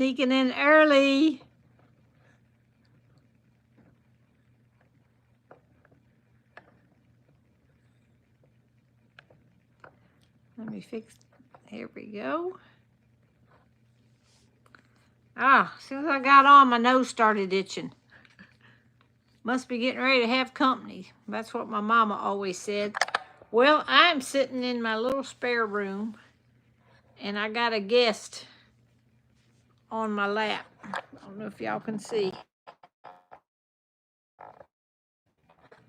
Sneaking in early. Let me fix, here we go. Ah, as soon as I got on, my nose started itching. Must be getting ready to have company. That's what my mama always said. Well, I'm sitting in my little spare room, and I got a guest on my lap. I don't know if y'all can see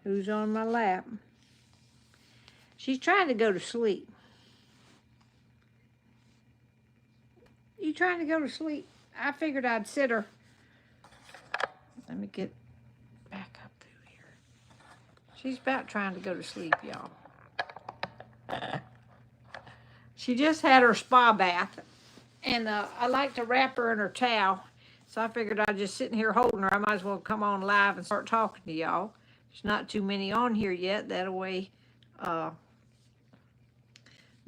who's on my lap. She's trying to go to sleep. You trying to go to sleep? I figured I'd sit her. Let me get back up through here. She's about trying to go to sleep, y'all. She just had her spa bath, and I like to wrap her in her towel. So I figured I'd just sit here holding her. I might as well come on live and start talking to y'all. There's not too many on here yet. That way,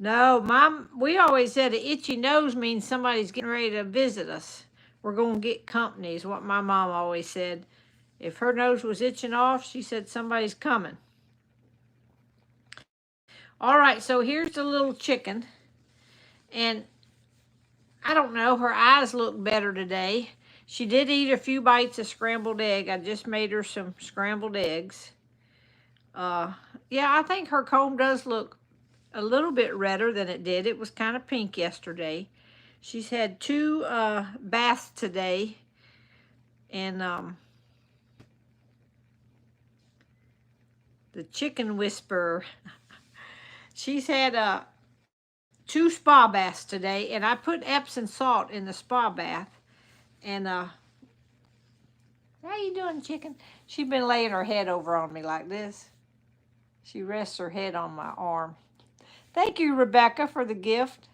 no, Mom, we always said an itchy nose means somebody's getting ready to visit us. We're going to get company is what my mom always said. If her nose was itching off, she said somebody's coming. All right, so here's the little chicken. And I don't know, her eyes look better today. She did eat a few bites of scrambled egg. I just made her some scrambled eggs. Yeah, I think her comb does look a little bit redder than it did. It was kind of pink yesterday. She's had 2 baths today. And the chicken whisperer, she's had 2 spa baths today. And I put Epsom salt in the spa bath. And how you doing, chicken? She's been laying her head over on me like this. She rests her head on my arm. Thank you, Rebecca, for the gift.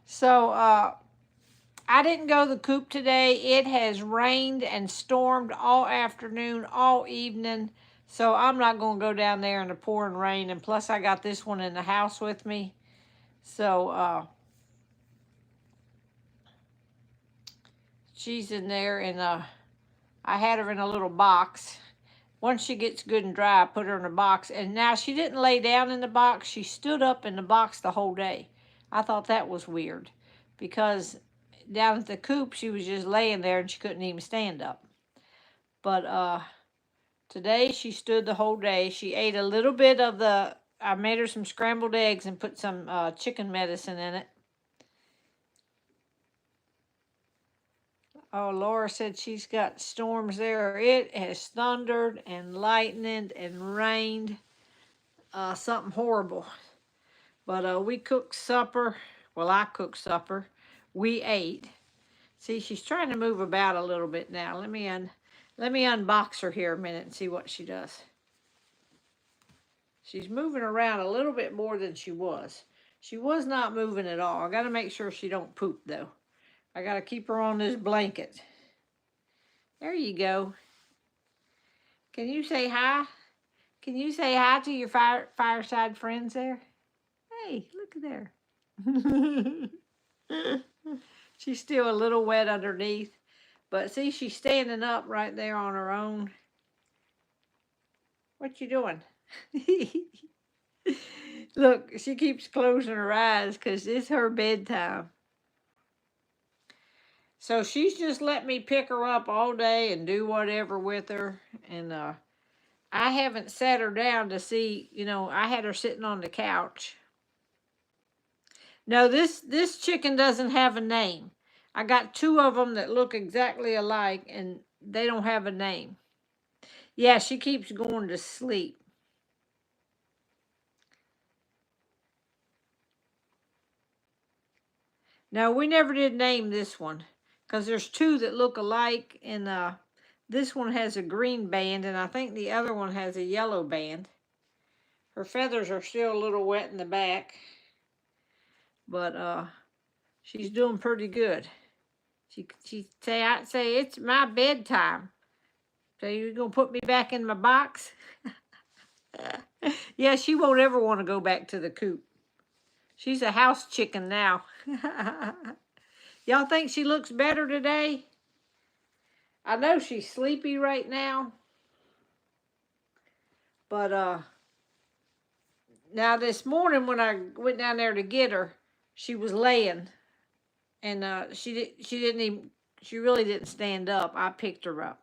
So I didn't go to the coop today. It has rained and stormed all afternoon, all evening. So I'm not going to go down there in the pouring rain. And plus, I got this one in the house with me. So she's in there, and I had her in a little box. Once she gets good and dry, I put her in a box. And now she didn't lay down in the box. She stood up in the box the whole day. I thought that was weird because down at the coop, she was just laying there and she couldn't even stand up. But today she stood the whole day. She ate a little bit of I made her some scrambled eggs and put some chicken medicine in it. Oh, Laura said she's got storms there. It has thundered and lightened and rained. Something horrible. But we cooked supper. Well, I cooked supper. We ate. See, she's trying to move about a little bit now. Let me unbox her here a minute and see what she does. She's moving around a little bit more than she was. She was not moving at all. I got to make sure she don't poop, though. I got to keep her on this blanket. There you go. Can you say hi? Can you say hi to your fireside friends there? Hey, look at there. She's still a little wet underneath. But see, she's standing up right there on her own. What you doing? Look, she keeps closing her eyes because it's her bedtime. So she's just let me pick her up all day and do whatever with her. And I haven't sat her down to see, I had her sitting on the couch. No, this chicken doesn't have a name. I got 2 of them that look exactly alike, and they don't have a name. Yeah, she keeps going to sleep. No, we never did name this one because there's 2 that look alike, and this one has a green band, and I think the other one has a yellow band. Her feathers are still a little wet in the back, but she's doing pretty good. I'd say it's my bedtime. So you're gonna put me back in my box? Yeah, she won't ever want to go back to the coop. She's a house chicken now. Y'all think she looks better today? I know she's sleepy right now, but now this morning when I went down there to get her, she was laying, and she really didn't stand up. I picked her up.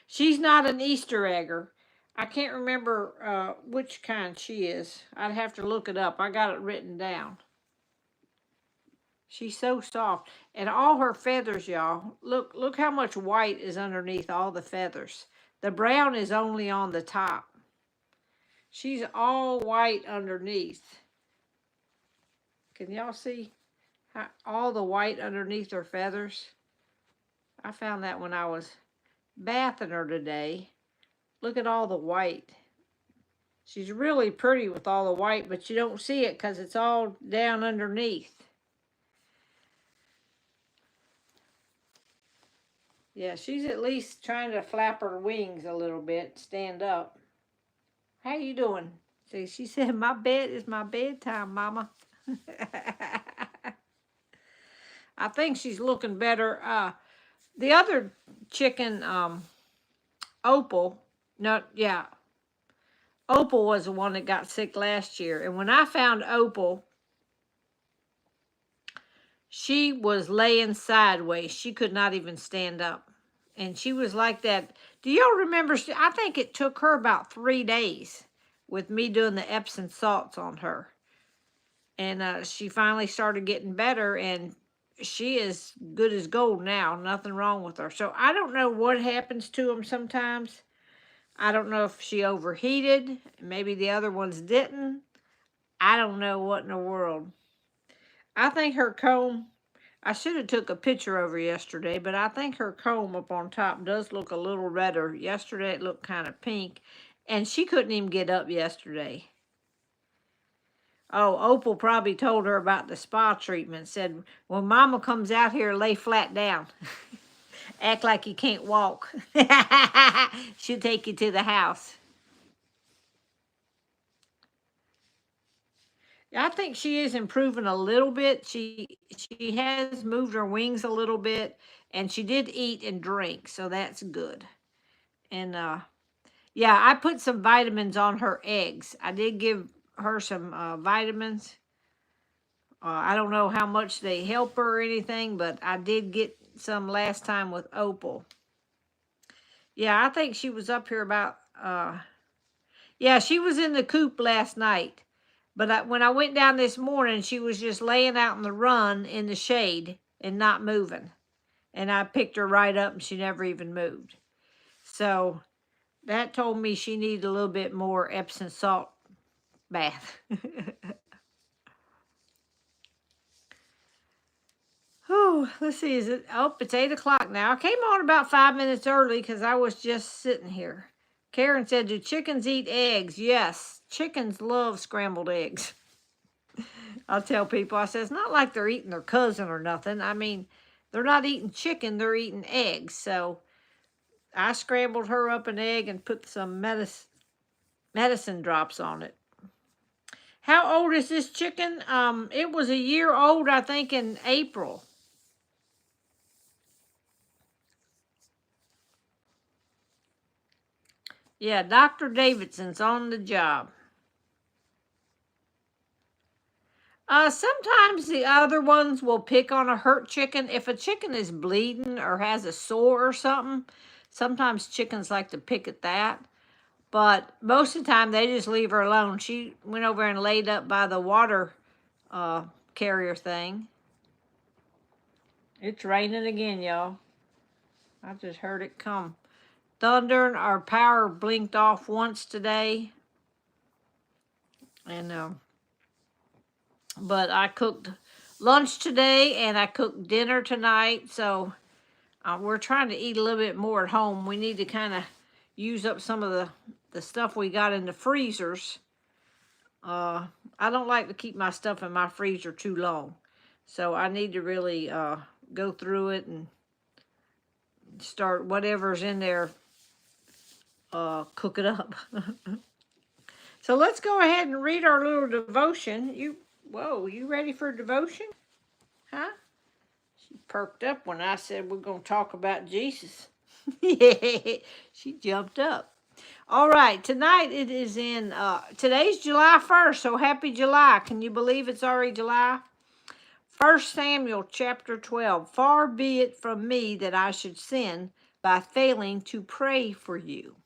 She's not an Easter egger. I can't remember which kind she is. I'd have to look it up. I got it written down. She's so soft. And all her feathers, y'all. Look how much white is underneath all the feathers. The brown is only on the top. She's all white underneath. Can y'all see all the white underneath her feathers? I found that when I was bathing her today. Look at all the white. She's really pretty with all the white, but you don't see it because it's all down underneath. Yeah, she's at least trying to flap her wings a little bit, stand up. How you doing? See, she said, my bed is my bedtime, Mama. I think she's looking better. The other chicken, Opal, Opal was the one that got sick last year. And when I found Opal, she was laying sideways. She could not even stand up. And she was like that. Do y'all remember? I think it took her about 3 days with me doing the Epsom salts on her. And she finally started getting better, and she is good as gold now. Nothing wrong with her. So I don't know what happens to them sometimes. I don't know if she overheated. Maybe the other ones didn't. I don't know what in the world. I think her comb, I should have took a picture of her yesterday, but I think her comb up on top does look a little redder. Yesterday it looked kind of pink, and she couldn't even get up yesterday. Oh, Opal probably told her about the spa treatment. Said, when Mama comes out here, lay flat down. Act like you can't walk. She'll take you to the house. I think she is improving a little bit. She has moved her wings a little bit, and she did eat and drink, so that's good. And yeah, I put some vitamins on her eggs. I did give her some vitamins. I don't know how much they help her or anything, but I did get some last time with Opal. Yeah, I think she was up here about, yeah, she was in the coop last night. But when I went down this morning, she was just laying out in the run in the shade and not moving. And I picked her right up and she never even moved. So that told me she needed a little bit more Epsom salt bath. Oh, let's see. It's 8 o'clock now. I came on about 5 minutes early because I was just sitting here. Karen said, do chickens eat eggs? Yes, chickens love scrambled eggs. I'll tell people, I said, it's not like they're eating their cousin or nothing. I mean, they're not eating chicken, they're eating eggs. So I scrambled her up an egg and put some medicine drops on it. How old is this chicken? It was a year old, I think, in April. Yeah, Dr. Davidson's on the job. Sometimes the other ones will pick on a hurt chicken. If a chicken is bleeding or has a sore or something, sometimes chickens like to pick at that. But most of the time, they just leave her alone. She went over and laid up by the water carrier thing. It's raining again, y'all. I just heard it come. Thunder, and our power blinked off once today. And but I cooked lunch today and I cooked dinner tonight. So we're trying to eat a little bit more at home. We need to kind of use up some of the stuff we got in the freezers. I don't like to keep my stuff in my freezer too long. So I need to really go through it and start whatever's in there, cook it up. So let's go ahead and read our little devotion. You ready for devotion? Huh? She perked up when I said we're going to talk about Jesus. Yeah, she jumped up. All right, tonight it is today's July 1st, so happy July. Can you believe it's already July? 1 Samuel chapter 12. Far be it from me that I should sin by failing to pray for you.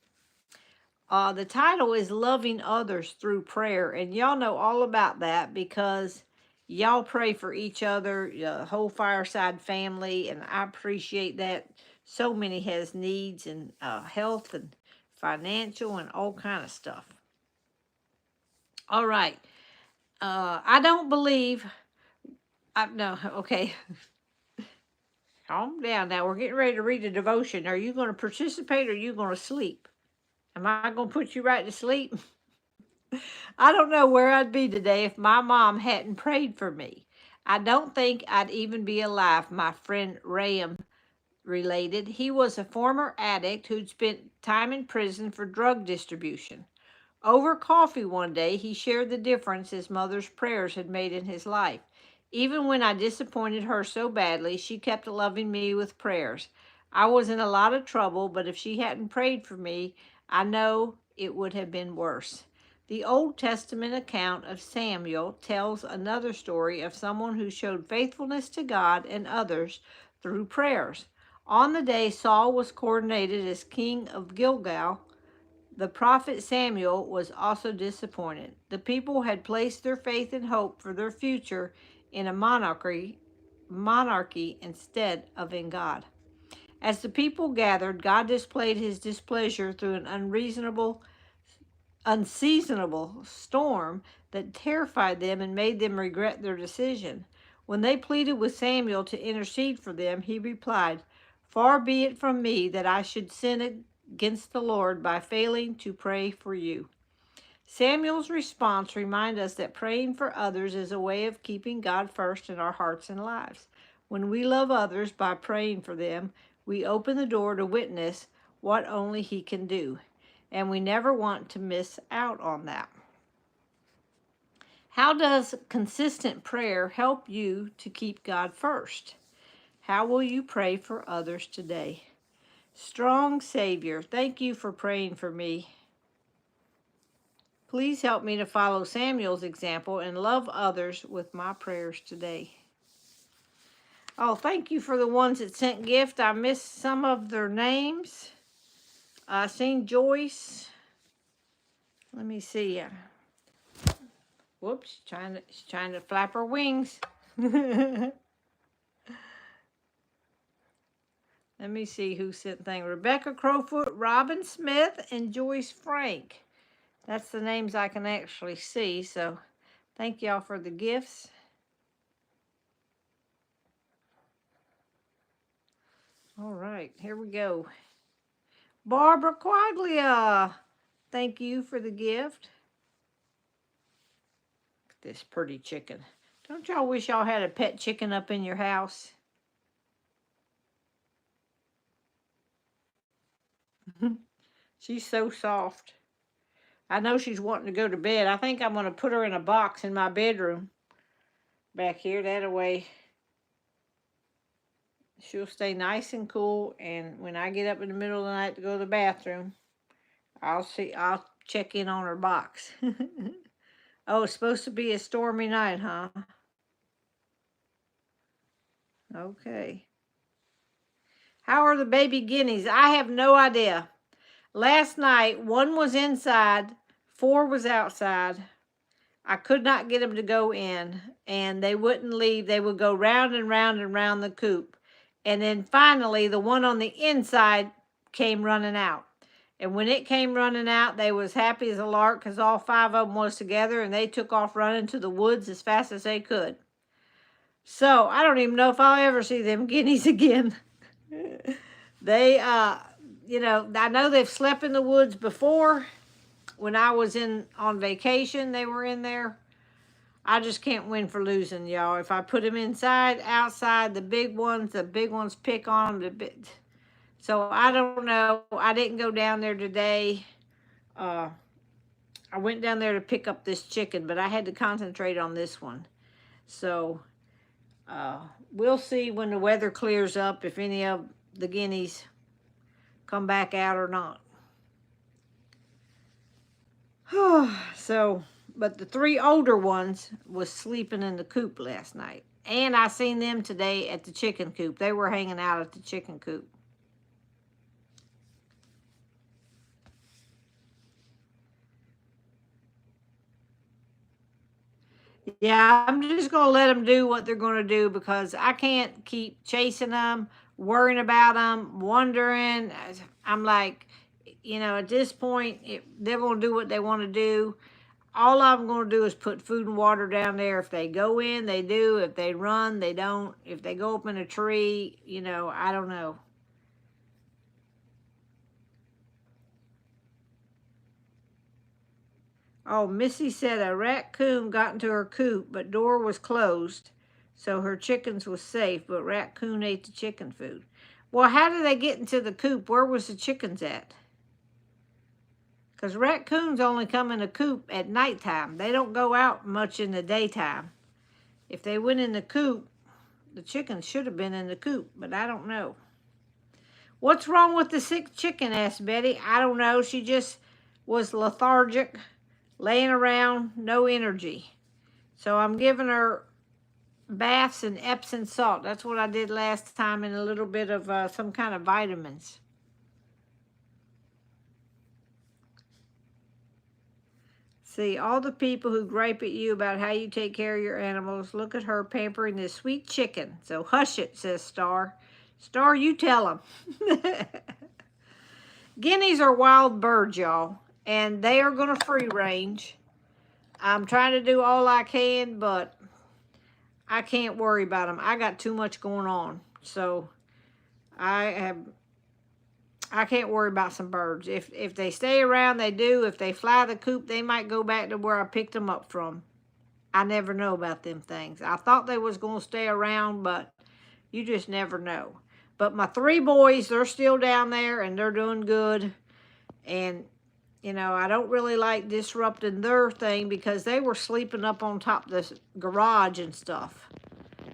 The title is Loving Others Through Prayer, and y'all know all about that because y'all pray for each other, the whole fireside family, and I appreciate that. So many has needs and health and financial and all kind of stuff. All right. I don't believe, no, okay. Calm down now. We're getting ready to read a devotion. Are you going to participate or are you going to sleep? Am I going to put you right to sleep? I don't know where I'd be today if my mom hadn't prayed for me. I don't think I'd even be alive, my friend Rayam related. He was a former addict who'd spent time in prison for drug distribution. Over coffee one day, he shared the difference his mother's prayers had made in his life. Even when I disappointed her so badly, she kept loving me with prayers. I was in a lot of trouble, but if she hadn't prayed for me, I know it would have been worse. The Old Testament account of Samuel tells another story of someone who showed faithfulness to God and others through prayers. On the day Saul was coronated as king of Gilgal, the prophet Samuel was also disappointed. The people had placed their faith and hope for their future in a monarchy instead of in God. As the people gathered, God displayed his displeasure through an unseasonable storm that terrified them and made them regret their decision. When they pleaded with Samuel to intercede for them, he replied, "Far be it from me that I should sin against the Lord by failing to pray for you." Samuel's response reminds us that praying for others is a way of keeping God first in our hearts and lives. When we love others by praying for them, we open the door to witness what only He can do, and we never want to miss out on that. How does consistent prayer help you to keep God first? How will you pray for others today? Strong Savior, thank you for praying for me. Please help me to follow Samuel's example and love others with my prayers today. Oh, thank you for the ones that sent gift. I missed some of their names. I seen Joyce. Let me see. Whoops, she's trying to flap her wings. Let me see who sent things. Rebecca Crowfoot, Robin Smith, and Joyce Frank. That's the names I can actually see, so thank y'all for the gifts. All right, here we go. Barbara Quaglia, thank you for the gift. Look at this pretty chicken. Don't y'all wish y'all had a pet chicken up in your house? She's so soft. I know she's wanting to go to bed. I think I'm going to put her in a box in my bedroom back here. That way she'll stay nice and cool. And when I get up in the middle of the night to go to the bathroom, I'll check in on her box. Oh, it's supposed to be a stormy night, huh? Okay. How are the baby guineas? I have no idea. Last night, one was inside, 4 was outside. I could not get them to go in, and they wouldn't leave. They would go round and round and round the coop. And then finally, the one on the inside came running out. And when it came running out, they was happy as a lark because all 5 of them was together, and they took off running to the woods as fast as they could. So I don't even know if I'll ever see them guineas again. They, I know they've slept in the woods before. When I was on vacation, they were in there. I just can't win for losing, y'all. If I put them inside, outside, the big ones pick on them. So I don't know. I didn't go down there today. I went down there to pick up this chicken, but I had to concentrate on this one. So we'll see when the weather clears up if any of the guineas come back out or not. So, but the 3 older ones was sleeping in the coop last night. And I seen them today at the chicken coop. They were hanging out at the chicken coop. Yeah, I'm just going to let them do what they're going to do because I can't keep chasing them, worrying about them, wondering. I'm like, at this point, they're going to do what they want to do. All I'm going to do is put food and water down there. If they go in, they do. If they run, they don't. If they go up in a tree, I don't know. Oh, Missy said a raccoon got into her coop, but door was closed, so her chickens was safe, but raccoon ate the chicken food. Well, how did they get into the coop? Where was the chickens at? Because raccoons only come in a coop at nighttime. They don't go out much in the daytime. If they went in the coop, the chickens should have been in the coop, but I don't know. What's wrong with the sick chicken? Asked Betty. I don't know. She just was lethargic, laying around, no energy. So I'm giving her baths and Epsom salt. That's what I did last time, and a little bit of some kind of vitamins. See, all the people who gripe at you about how you take care of your animals, look at her pampering this sweet chicken. So hush it, says Star. Star, you tell them. Guineas are wild birds, y'all, and they are going to free range. I'm trying to do all I can, but I can't worry about them. I got too much going on, so I can't worry about some birds. If they stay around, they do. If they fly the coop, they might go back to where I picked them up from. I never know about them things. I thought they was going to stay around, but you just never know. But my 3 boys, they're still down there, and they're doing good. And, I don't really like disrupting their thing because they were sleeping up on top of the garage and stuff.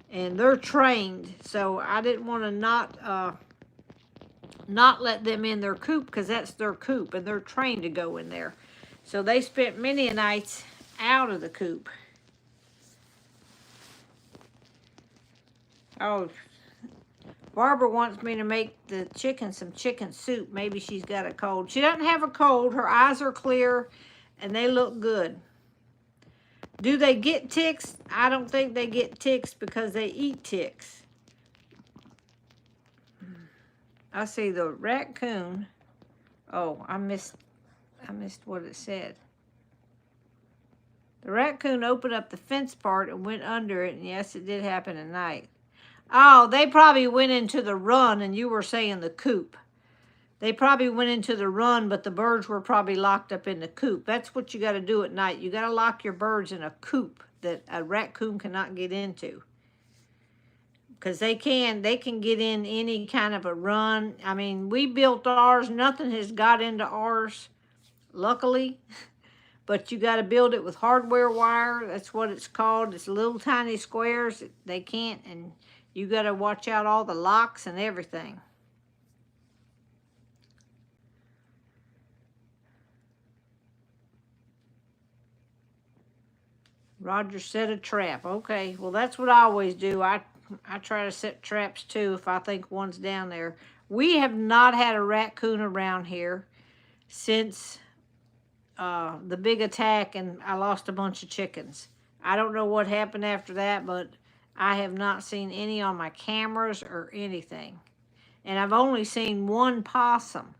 And they're trained, so I didn't want to not let them in their coop because that's their coop, and they're trained to go in there. So they spent many nights out of the coop. Oh, Barbara wants me to make the chicken some chicken soup. Maybe she's got a cold. She doesn't have a cold. Her eyes are clear, and they look good. Do they get ticks? I don't think they get ticks because they eat ticks. I see the raccoon. Oh, I missed what it said. The raccoon opened up the fence part and went under it, and yes, it did happen at night. Oh, they probably went into the run, and you were saying the coop. They probably went into the run, but the birds were probably locked up in the coop. That's what you got to do at night. You got to lock your birds in a coop that a raccoon cannot get into. Because they can get in any kind of a run. I mean, we built ours. Nothing has got into ours, luckily. But you got to build it with hardware wire. That's what it's called. It's little tiny squares. They can't, and you got to watch out all the locks and everything. Roger set a trap. Okay, well, that's what I always do. I try to set traps too if I think one's down there. We have not had a raccoon around here since the big attack, and I lost a bunch of chickens. I don't know what happened after that, but I have not seen any on my cameras or anything. And I've only seen 1 possum.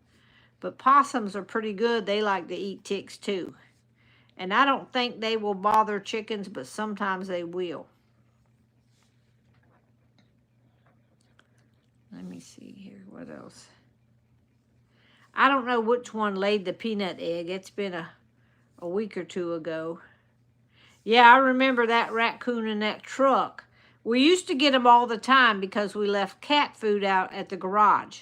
But possums are pretty good. They like to eat ticks too. And I don't think they will bother chickens, but sometimes they will. Let me see here. What else? I don't know which one laid the peanut egg. It's been a week or 2 ago. Yeah, I remember that raccoon in that truck. We used to get them all the time because we left cat food out at the garage.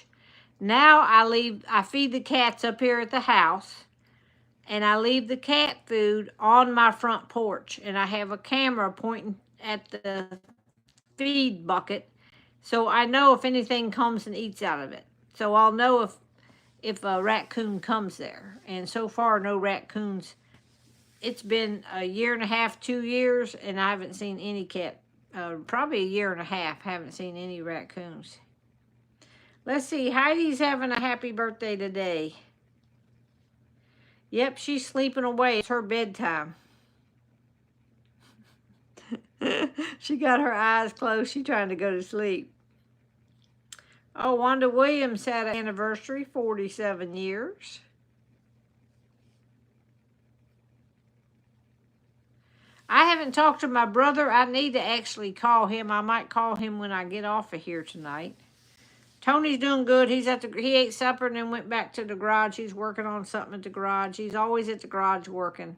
Now I feed the cats up here at the house, and I leave the cat food on my front porch, and I have a camera pointing at the feed bucket, so I know if anything comes and eats out of it. So I'll know if a raccoon comes there. And so far, no raccoons. It's been a year and a half, 2 years, and I haven't seen any cat. Probably a year and a half, haven't seen any raccoons. Let's see, Heidi's having a happy birthday today. Yep, she's sleeping away. It's her bedtime. She got her eyes closed. She's trying to go to sleep. Oh, Wanda Williams had an anniversary, 47 years. I haven't talked to my brother. I need to actually call him. I might call him when I get off of here tonight. Tony's doing good. He ate supper and then went back to the garage. He's working on something at the garage. He's always at the garage working.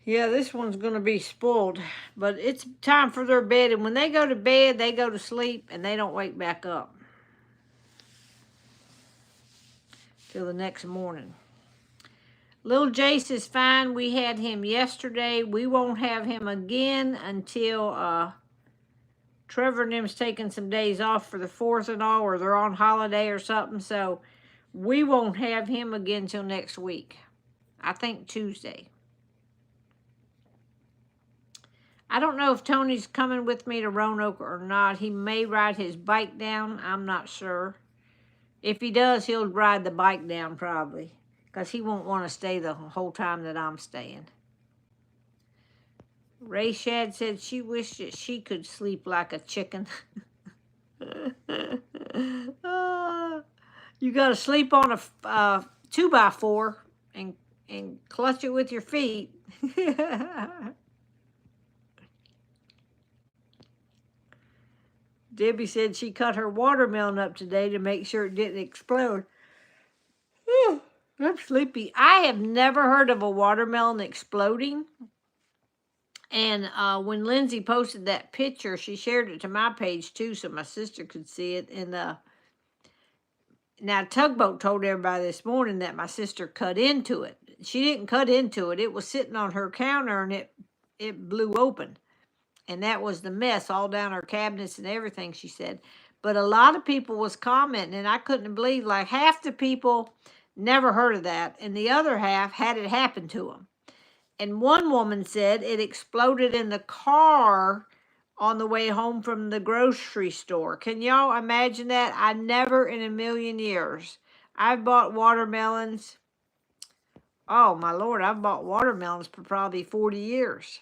Yeah, this one's going to be spoiled, but it's time for their bed. And when they go to bed, they go to sleep and they don't wake back up till the next morning. Little Jace is fine. We had him yesterday. We won't have him again until Trevor and them's taking some days off for the 4th and all, or they're on holiday or something. So we won't have him again till next week. I think Tuesday. I don't know if Tony's coming with me to Roanoke or not. He may ride his bike down. I'm not sure. If he does, he'll ride the bike down probably, because he won't want to stay the whole time that I'm staying. Ray Shad said she wished that she could sleep like a chicken. You got to sleep on a 2x4 and clutch it with your feet. Debbie said she cut her watermelon up today to make sure it didn't explode. I'm sleepy. I have never heard of a watermelon exploding. And when Lindsay posted that picture, she shared it to my page too, so my sister could see it. And now Tugboat told everybody this morning that my sister cut into it. She didn't cut into it. It was sitting on her counter and it blew open. And that was the mess all down her cabinets and everything, she said. But a lot of people was commenting, and I couldn't believe, like half the people never heard of that, and the other half had it happen to them. And one woman said it exploded in the car on the way home from the grocery store. Can y'all imagine that? I never in a million years. I've bought watermelons. Oh, my Lord, I've bought watermelons for probably 40 years.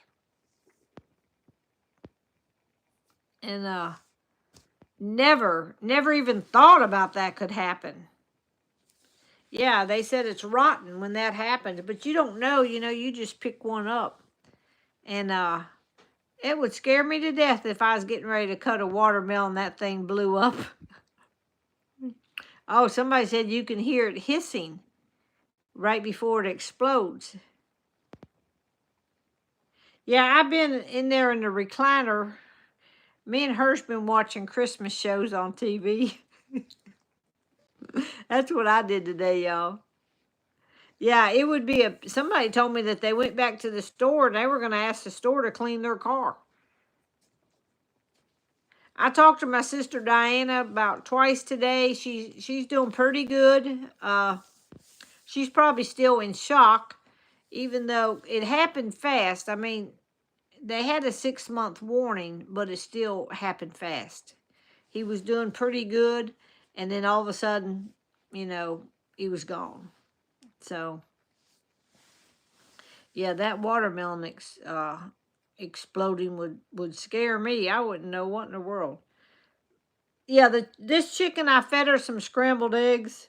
And never even thought about that could happen. Yeah, they said it's rotten when that happened, but you don't know, you just pick one up. And it would scare me to death if I was getting ready to cut a watermelon, that thing blew up. Oh, somebody said you can hear it hissing right before it explodes. Yeah, I've been in there in the recliner. Me and her's been watching Christmas shows on TV. That's what I did today, y'all. Yeah, it would be somebody told me that they went back to the store and they were going to ask the store to clean their car. I talked to my sister Diana about twice today. She's doing pretty good. She's probably still in shock, even though it happened fast. I mean, they had a 6-month warning, but it still happened fast. He was doing pretty good, and then all of a sudden, he was gone. So, yeah, that watermelon exploding would scare me. I wouldn't know what in the world. Yeah, this chicken, I fed her some scrambled eggs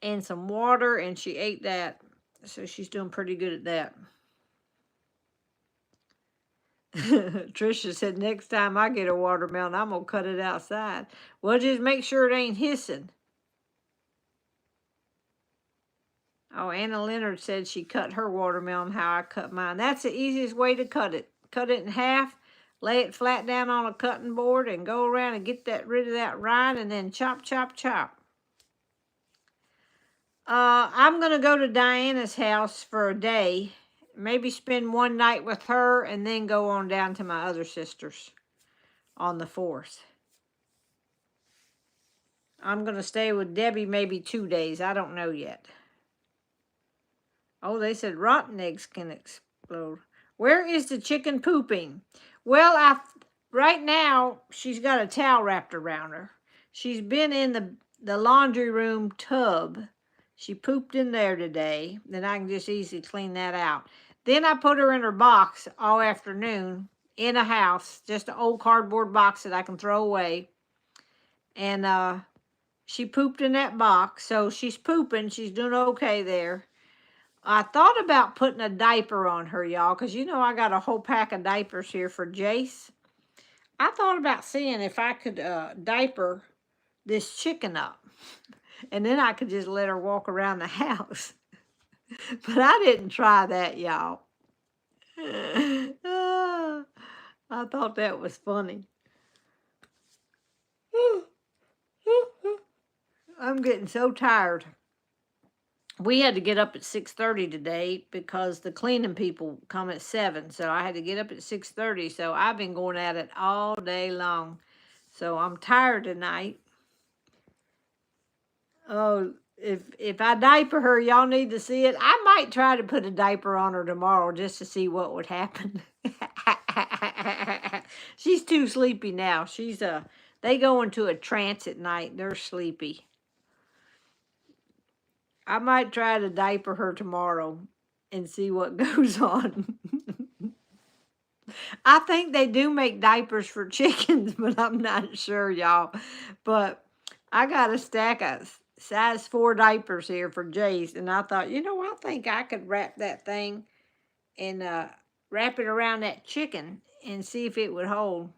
and some water, and she ate that. So she's doing pretty good at that. Trisha said, next time I get a watermelon, I'm going to cut it outside. Well, just make sure it ain't hissing. Oh, Anna Leonard said she cut her watermelon how I cut mine. That's the easiest way to cut it. Cut it in half, lay it flat down on a cutting board, and go around and get rid of that rind, and then chop, chop, chop. I'm going to go to Diana's house for a day. Maybe spend one night with her and then go on down to my other sister's on the 4th. I'm going to stay with Debbie maybe 2 days. I don't know yet. Oh, they said rotten eggs can explode. Where is the chicken pooping? Well, right now, she's got a towel wrapped around her. She's been in the laundry room tub. She pooped in there today. Then I can just easily clean that out. Then I put her in her box all afternoon in a house, just an old cardboard box that I can throw away. And she pooped in that box, so she's pooping. She's doing okay there. I thought about putting a diaper on her, y'all, because you know I got a whole pack of diapers here for Jace. I thought about seeing if I could diaper this chicken up, and then I could just let her walk around the house. But I didn't try that, y'all. I thought that was funny. I'm getting so tired. We had to get up at 6:30 today because the cleaning people come at 7. So I had to get up at 6:30. So I've been going at it all day long. So I'm tired tonight. Oh, if I diaper her, y'all need to see it. I might try to put a diaper on her tomorrow just to see what would happen. She's too sleepy now. They go into a trance at night. They're sleepy. I might try to diaper her tomorrow and see what goes on. I think they do make diapers for chickens, but I'm not sure, y'all. But I got a stack of size 4 diapers here for Jace, and I thought, I think I could wrap that thing and wrap it around that chicken and see if it would hold.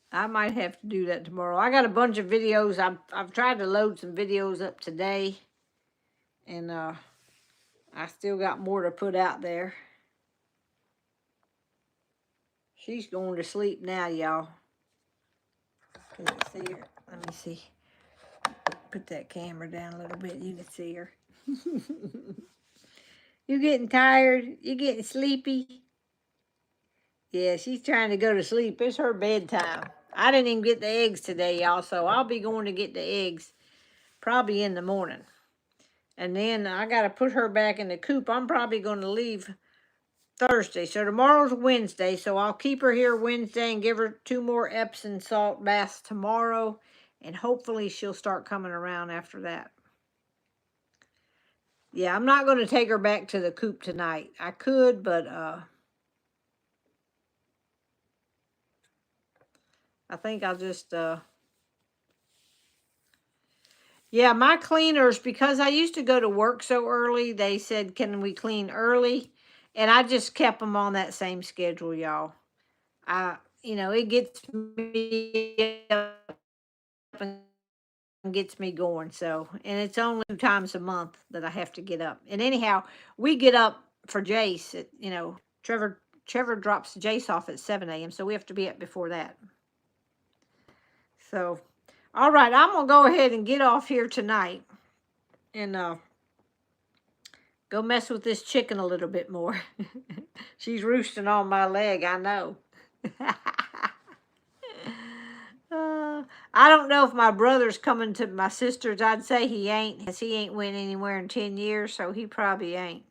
I might have to do that tomorrow. I got a bunch of videos. I've tried to load some videos up today, and I still got more to put out there. She's going to sleep now, y'all. Can you see her? Let me see. Put that camera down a little bit. You can see her. You getting tired? You getting sleepy? Yeah, she's trying to go to sleep. It's her bedtime. I didn't even get the eggs today, y'all, so I'll be going to get the eggs probably in the morning. And then I got to put her back in the coop. I'm probably going to leave Thursday. So tomorrow's Wednesday, so I'll keep her here Wednesday and give her 2 more Epsom salt baths tomorrow. And hopefully she'll start coming around after that. Yeah, I'm not going to take her back to the coop tonight. I could, but I think I'll just, yeah, my cleaners, because I used to go to work so early, they said, can we clean early? And I just kept them on that same schedule, y'all. It gets me up and gets me going. So, and it's only 2 times a month that I have to get up. And anyhow, we get up for Jace. Trevor drops Jace off at 7 a.m. So we have to be up before that. So, all right, I'm going to go ahead and get off here tonight and go mess with this chicken a little bit more. She's roosting on my leg, I know. I don't know if my brother's coming to my sister's. I'd say he ain't, because he ain't went anywhere in 10 years, so he probably ain't.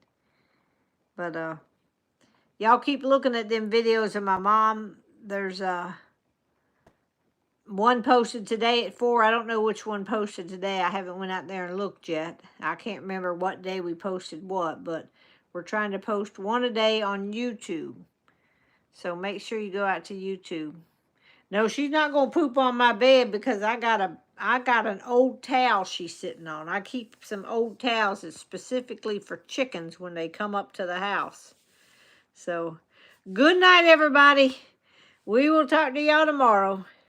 But y'all keep looking at them videos of my mom. There's one posted today at 4. I don't know which one posted today. I haven't went out there and looked yet. I can't remember what day we posted what, but we're trying to post one a day on YouTube. So make sure you go out to YouTube. No, she's not going to poop on my bed because I got an old towel she's sitting on. I keep some old towels that's specifically for chickens when they come up to the house. So, good night, everybody. We will talk to y'all tomorrow.